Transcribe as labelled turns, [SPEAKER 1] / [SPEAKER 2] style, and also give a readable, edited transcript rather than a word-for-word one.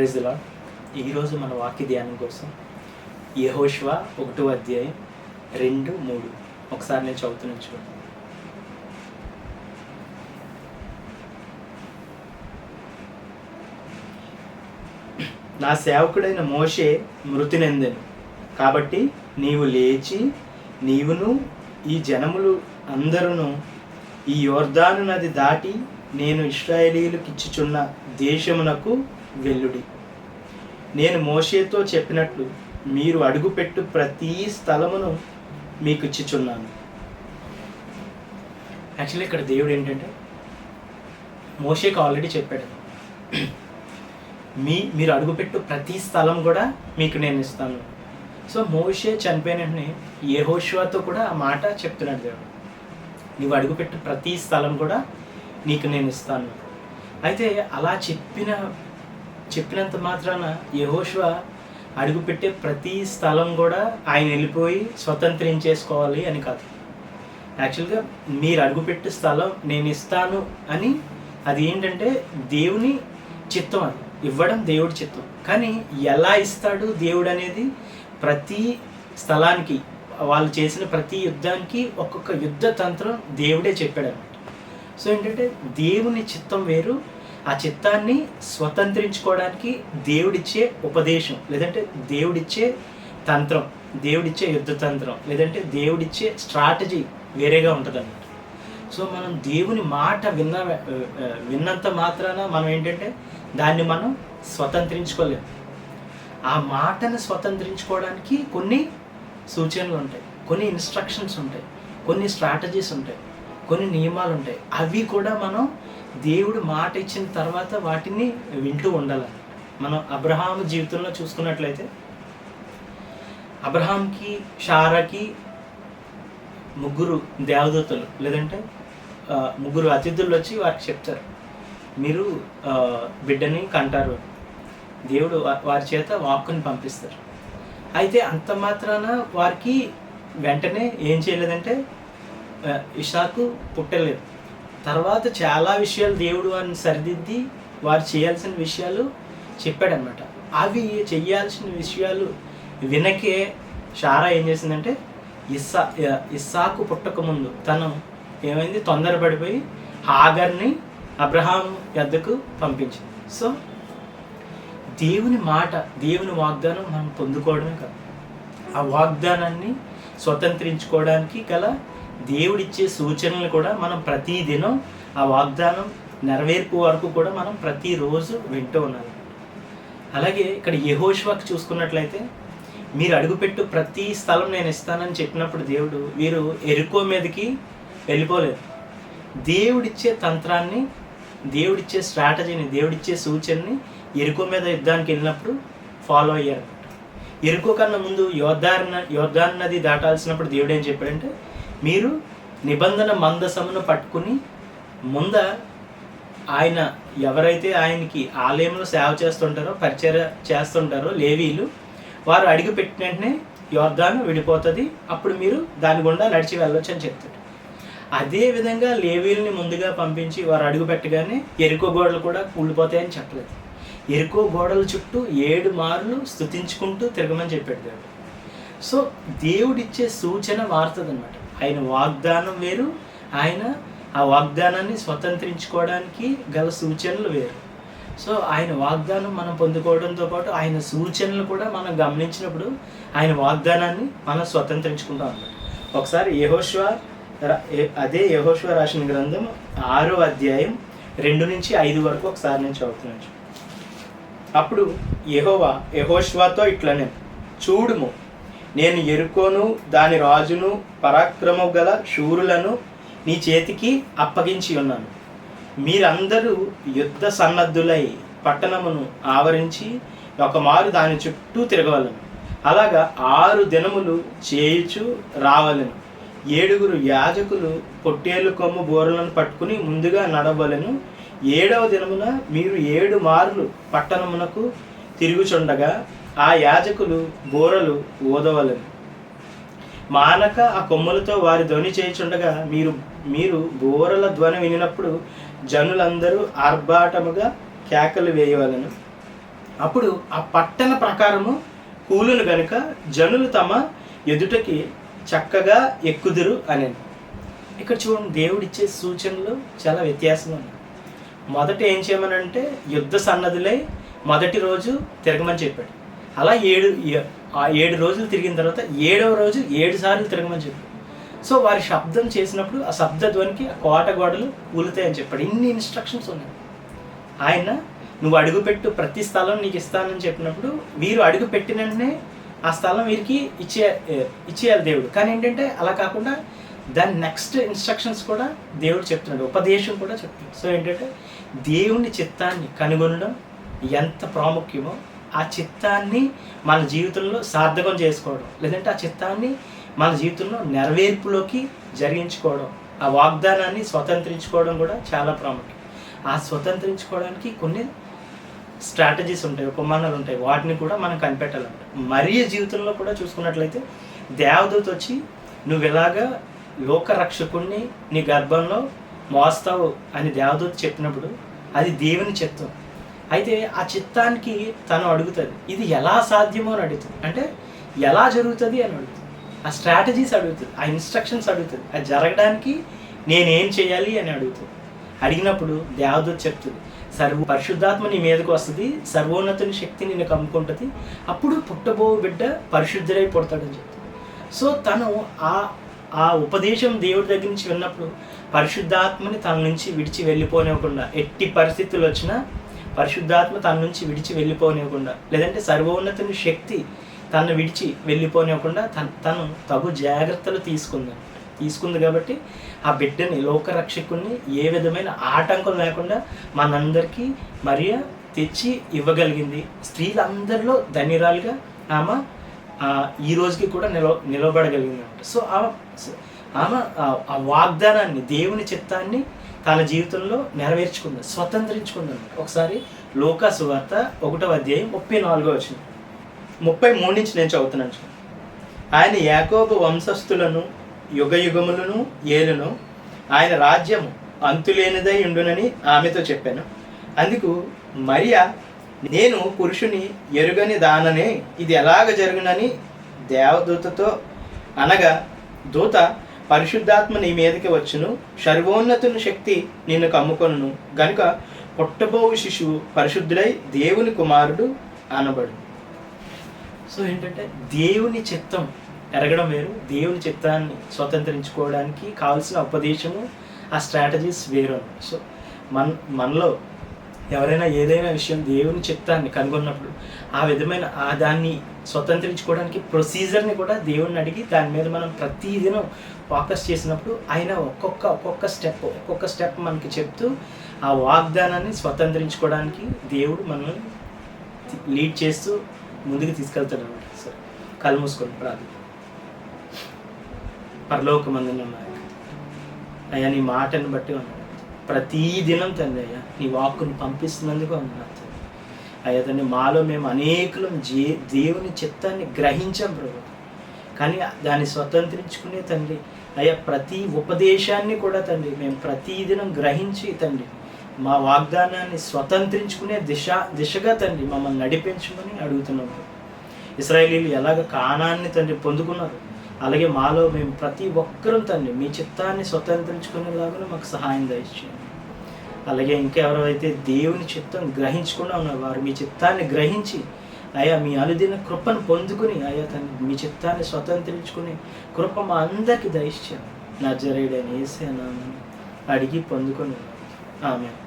[SPEAKER 1] Praise the lord. ఈరోజు మన వాక్య ధ్యానం కోసం యెహోషువ 1వ అధ్యాయం 2, 3 ఒకసారి నేను చదువుతున్నాను చూడండి. నా సేవకుడైన మోషే మృతి నొందెను కాబట్టి నీవు లేచి నీవును ఈ జనములు అందరూ ఈ యొర్దాను నది దాటి నేను ఇశ్రాయేలీయులకు ఇచ్చుచున్న దేశమునకు వెళ్ళుడి. నేను మోషేతో చెప్పినట్లు మీరు అడుగుపెట్టు ప్రతి స్థలమును మీకు ఇచ్చుచున్నాను. యాక్చువల్లీ ఇక్కడ దేవుడు ఏంటంటే మోషేకి ఆల్రెడీ చెప్పాడు, మీరు అడుగుపెట్టు ప్రతి స్థలం కూడా మీకు నేను ఇస్తాను. సో మోషే చనిపోయిన వెంటనే యెహోషువతో కూడా ఆ మాట చెప్తున్నాడు దేవుడు, నీవు అడుగుపెట్టు ప్రతి స్థలం కూడా నీకు నేను ఇస్తాను. అయితే అలా చెప్పినంత మాత్రాన యెహోషువ అడుగుపెట్టే ప్రతి స్థలం కూడా ఆయన వెళ్ళిపోయి స్వతంత్రించేసుకోవాలి అని కాదు. యాక్చువల్గా మీరు అడుగుపెట్టే స్థలం నేను ఇస్తాను అని అది ఏంటంటే దేవుని చిత్తం, అది ఇవ్వడం దేవుడి చిత్తం. కానీ ఎలా ఇస్తాడు దేవుడు అనేది ప్రతి స్థలానికి వాళ్ళు చేసిన ప్రతి యుద్ధానికి ఒక్కొక్క యుద్ధ తంత్రం దేవుడే చెప్పాడు అన్నమాట. సో ఏంటంటే దేవుని చిత్తం వేరు, ఆ చిత్తాన్ని స్వతంత్రించుకోవడానికి దేవుడిచ్చే ఉపదేశం, లేదంటే దేవుడిచ్చే తంత్రం, దేవుడిచ్చే యుద్ధ తంత్రం, లేదంటే దేవుడిచ్చే స్ట్రాటజీ వేరేగా ఉంటుంది అన్నమాట. సో మనం దేవుని మాట విన్నంత మాత్రాన మనం ఏంటంటే దాన్ని మనం స్వతంత్రించుకోలేము. ఆ మాటను స్వతంత్రించుకోవడానికి కొన్ని సూచనలు ఉంటాయి, కొన్ని ఇన్స్ట్రక్షన్స్ ఉంటాయి, కొన్ని స్ట్రాటజీస్ ఉంటాయి, కొన్ని నియమాలు ఉంటాయి. అవి కూడా మనం దేవుడు మాట ఇచ్చిన తర్వాత వాటిని వింటూ ఉండాలి. మనం అబ్రహాము జీవితంలో చూసుకున్నట్లయితే అబ్రహాంకి షారాకి ముగ్గురు దేవదూతలు లేదంటే ముగ్గురు అతిథులు వచ్చి వారికి చెప్తారు, మీరు బిడ్డని కంటారు. దేవుడు వారి చేత వాక్కుని పంపిస్తారు. అయితే అంత మాత్రాన వారికి వెంటనే ఏం చేయలేదంటే ఇషాకు పుట్టలేదు. తర్వాత చాలా విషయాలు దేవుడు వారిని సరిదిద్ది వారు చేయాల్సిన విషయాలు చెప్పాడనమాట. అవి చేయాల్సిన విషయాలు వినకే షారా ఏం చేసిందంటే ఇస్సాకు పుట్టకముందు తను ఏమైంది, తొందరపడిపోయి హాగర్ని అబ్రహాం యొద్దకు పంపించింది. సో దేవుని మాట, దేవుని వాగ్దానం మనం పొందుకోవడమే కాదు, ఆ వాగ్దానాన్ని స్వతంత్రించుకోవడానికి గల దేవుడిచ్చే సూచనలు కూడా మనం ప్రతిదినం ఆ వాగ్దానం నెరవేర్పు వరకు కూడా మనం ప్రతిరోజు వింటూ ఉన్నాం. అలాగే ఇక్కడ యెహోషువకు చూసుకున్నట్లయితే మీరు అడుగుపెట్టు ప్రతి స్థలం నేను ఇస్తానని చెప్పినప్పుడు దేవుడు వీరు ఎరికో మీదకి వెళ్ళిపోలేదు. దేవుడిచ్చే తంత్రాన్ని, దేవుడిచ్చే స్ట్రాటజీని, దేవుడిచ్చే సూచనని ఎరికో మీద యుద్ధానికి వెళ్ళినప్పుడు ఫాలో అయ్యారు. ఎరికో కన్నా ముందు యోర్దాను నది దాటాల్సినప్పుడు దేవుడు ఏం చెప్పాడంటే మీరు నిబంధన మందసమును పట్టుకుని ముంద ఆయన ఎవరైతే ఆయనకి ఆలయంలో సేవ చేస్తుంటారో, పరిచర్య చేస్తుంటారో లేవీలు, వారు అడుగు పెట్టిన వెంటనే యోర్దాను విడిపోతుంది, అప్పుడు మీరు దాని గుండా నడిచి వెళ్ళొచ్చు అని చెప్తాడు. అదేవిధంగా లేవీల్ని ముందుగా పంపించి వారు అడుగు పెట్టగానే ఎరికో గోడలు కూడా కూలిపోతాయని చెప్పలేదు. ఎరికో గోడల చుట్టూ 7 మార్లు స్తుతించుకుంటూ తిరగమని చెప్పాడు దేవుడు. సో దేవుడిచ్చే సూచన మారుతుంది అనమాట. ఆయన వాగ్దానం వేరు, ఆయన ఆ వాగ్దానాన్ని స్వతంత్రించుకోవడానికి గల సూచనలు వేరు. సో ఆయన వాగ్దానం మనం పొందుకోవడంతో పాటు ఆయన సూచనలు కూడా మనం గమనించినప్పుడు ఆయన వాగ్దానాన్ని మనం స్వతంత్రించుకుంటాం అన్నమాట. ఒకసారి యెహోషువ రాసిన గ్రంథం 6వ అధ్యాయం 2 నుంచి 5 వరకు ఒకసారి నేను చదువుతున్నాను. అప్పుడు యెహోవా యెహోషువతో ఇట్లనే, చూడుము, నేను యెరికోను దాని రాజును పరాక్రమము గల శూరులను నీ చేతికి అప్పగించి ఉన్నాను. మీరందరూ యుద్ధ సన్నద్ధులై పట్టణమును ఆవరించి ఒక మారు దాని చుట్టూ తిరగవలను. అలాగా 6 దినములు చేయుచు రావలను. 7 యాజకులు పొట్టేలు కొమ్ము బోరలను పట్టుకుని ముందుగా నడవలను. 7వ దినమున మీరు 7 మార్లు పట్టణమునకు తిరుగుచుండగా ఆ యాజకులు బోరలు ఊదవలను. మానక ఆ కొమ్ములతో వారి ధ్వని చేయుచుండగా మీరు బోరల ధ్వని వినినప్పుడు జనులందరూ ఆర్భాటముగా కేకలు వేయవలను. అప్పుడు ఆ పట్టణ ప్రకారము కూలును గనుక జనులు తమ ఎదుటకి చక్కగా ఎక్కుదురు అని. ఇక్కడ చూడండి, దేవుడిచ్చే సూచనలు చాలా వ్యత్యాసంగా ఉన్నాయి. మొదట ఏం చేయమనంటే యుద్ధ సన్నద్ధులై మొదటి రోజు తిరగమని చెప్పాడు. అలా 7 రోజులు తిరిగిన తర్వాత 7వ రోజు 7 సార్లు తిరగమని చెప్పాడు. సో వారి శబ్దం చేసినప్పుడు ఆ శబ్ద ధ్వనికి ఆ కోట గోడలు కూలుతాయని చెప్పాడు. ఇన్ని ఇన్స్ట్రక్షన్స్ ఉన్నాయి. ఆయన నువ్వు అడుగుపెట్టు ప్రతి స్థలం నీకు ఇస్తానని చెప్పినప్పుడు వీరు అడుగు పెట్టిన వెంటనే ఆ స్థలం వీరికి ఇచ్చేయాలి దేవుడు. కానీ ఏంటంటే అలా కాకుండా దాని నెక్స్ట్ ఇన్స్ట్రక్షన్స్ కూడా దేవుడు చెప్తున్నాడు, ఉపదేశం కూడా చెప్తున్నాడు. సో ఏంటంటే దేవుని చిత్తాన్ని కనుగొనడం ఎంత ప్రాముఖ్యమో ఆ చిత్తాన్ని మన జీవితంలో సార్థకం చేసుకోవడం, లేదంటే ఆ చిత్తాన్ని మన జీవితంలో నెరవేర్పులోకి జరిగించుకోవడం, ఆ వాగ్దానాన్ని స్వతంత్రించుకోవడం కూడా చాలా ప్రాముఖ్యం. ఆ స్వతంత్రించుకోవడానికి కొన్ని స్ట్రాటజీస్ ఉంటాయి, ఉపమానాలు ఉంటాయి, వాటిని కూడా మనం కనిపెట్టాలంట. మరియ జీవితంలో కూడా చూసుకున్నట్లయితే దేవదూత వచ్చి నువ్వు ఇలాగా లోకరక్షకుణ్ణి నీ గర్భంలో మోస్తావు అని దేవదూత చెప్పినప్పుడు అది దేవుని చిత్తం. అయితే ఆ చిత్తానికి తను అడుగుతుంది, ఇది ఎలా సాధ్యమో అని అడుగుతుంది. అంటే ఎలా జరుగుతుంది అని అడుగుతుంది, ఆ స్ట్రాటజీస్ అడుగుతుంది, ఆ ఇన్స్ట్రక్షన్స్ అడుగుతుంది, అది జరగడానికి నేనేం చేయాలి అని అడుగుతుంది. అడిగినప్పుడు దేవదూత చెప్తుంది, పరిశుద్ధాత్మ నీ మీదకు వస్తుంది, సర్వోన్నతుని శక్తి నిన్ను కమ్ముకుంటుంది, అప్పుడు పుట్టబో బిడ్డ పరిశుద్ధుడై పుడతాడని చెప్తుంది. సో తను ఆ ఉపదేశం దేవుడి దగ్గర నుంచి విన్నప్పుడు పరిశుద్ధాత్మని తన నుంచి విడిచి వెళ్ళిపోనివ్వకుండా, ఎట్టి పరిస్థితులు వచ్చినా పరిశుద్ధాత్మ తన నుంచి విడిచి వెళ్ళిపోనివ్వకుండా, లేదంటే సర్వోన్నతుని శక్తి తను విడిచి వెళ్ళిపోనివ్వకుండా తను తగు జాగ్రత్తలు తీసుకుంది కాబట్టి ఆ బిడ్డని లోకరక్షకుని ఏ విధమైన ఆటంకం లేకుండా మనందరికీ మరియ తెచ్చి ఇవ్వగలిగింది. స్త్రీలందరిలో ధన్యురాలుగా ఆమె ఈ రోజుకి కూడా నిలబడగలిగింది అంట. సో ఆమె ఆ వాగ్దానాన్ని, దేవుని చిత్తాన్ని తన జీవితంలో నెరవేర్చుకుంది, స్వతంత్రించుకుంది అనమాట. ఒకసారి లూకా సువార్త 1వ అధ్యాయం 34వ వచనం, 33 నుంచి నేను చదువుతున్నాను. ఆయన యాకోబు వంశస్థులను యుగయుగములను ఏలును, ఆయన రాజ్యము అంతులేనిదై ఉండునని ఆమెతో చెప్పాను. అందుకు మరియా, నేను పురుషుని ఎరుగని దాననే, ఇది ఎలాగ జరుగునని దేవదూతతో అనగా, దూత పరిశుద్ధాత్మ నీ మీదకి వచ్చును, సర్వోన్నతుని శక్తి నిన్ను కమ్ముకొనును, గనుక పుట్టబోవు శిశువు పరిశుద్ధుడై దేవుని కుమారుడు అనబడు. సో ఏంటంటే దేవుని చిత్తం ఎరగడం వేరు, దేవుని చిత్తాన్ని స్వతంత్రించుకోవడానికి కావాల్సిన ఉపదేశము, ఆ స్ట్రాటజీస్ వేరు. సో మనలో ఎవరైనా ఏదైనా విషయం దేవుని చిత్తాన్ని కనుగొన్నప్పుడు ఆ విధమైన దాన్ని స్వతంత్రించుకోవడానికి ప్రొసీజర్ని కూడా దేవుడిని అడిగి దాని మీద మనం ప్రతిదినం ఫోకస్ చేసినప్పుడు ఆయన ఒక్కొక్క స్టెప్ మనకి చెప్తూ ఆ వాగ్దానాన్ని స్వతంత్రించుకోవడానికి దేవుడు మనల్ని లీడ్ చేస్తూ ముందుకు తీసుకెళ్తాడు అనమాట. సరే, కళ్ళు మూసుకొని ప్రార్థన. పరలోకమందున్న అయ్యా, నీ మాటను బట్టి ఉన్నాడు ప్రతిదినం తండ్రి, అయ్యా నీ వాక్కుని పంపిస్తున్నందుకు అన్నారు అయ్యా తండ్రి. మాలో మేము అనేకులం దేవుని చిత్తాన్ని గ్రహించాం ప్రభు, కానీ దాన్ని స్వతంత్రించుకునే తండ్రి అయ్యా ప్రతి ఉపదేశాన్ని కూడా తండ్రి మేము ప్రతిదినం గ్రహించి తండ్రి మా వాగ్దానాన్ని స్వతంత్రించుకునే దిశగా తండ్రి మమ్మల్ని నడిపించమని అడుగుతున్నాము. ఇశ్రాయేలీయులు ఎలాగ కానాన్ని తండ్రి పొందుకున్నారు, అలాగే మాలో మేము ప్రతి ఒక్కరూ తండ్రి మీ చిత్తాన్ని స్వతంత్రించుకునేలాగా మాకు సహాయం దయచేయండి. అలాగే ఇంకెవరైతే దేవుని చిత్తం గ్రహించకుండా ఉన్నారు, వారు మీ చిత్తాన్ని గ్రహించి అయ్యా మీ అనుదిన కృపను పొందుకుని అయ్యా తండ్రి మీ చిత్తాన్ని స్వతంత్రించుకుని కృప మా అందరికీ దయచేయండి. నజరేయుడైన యేసు నామమున అడిగి పొందుకొని ఆమేన్.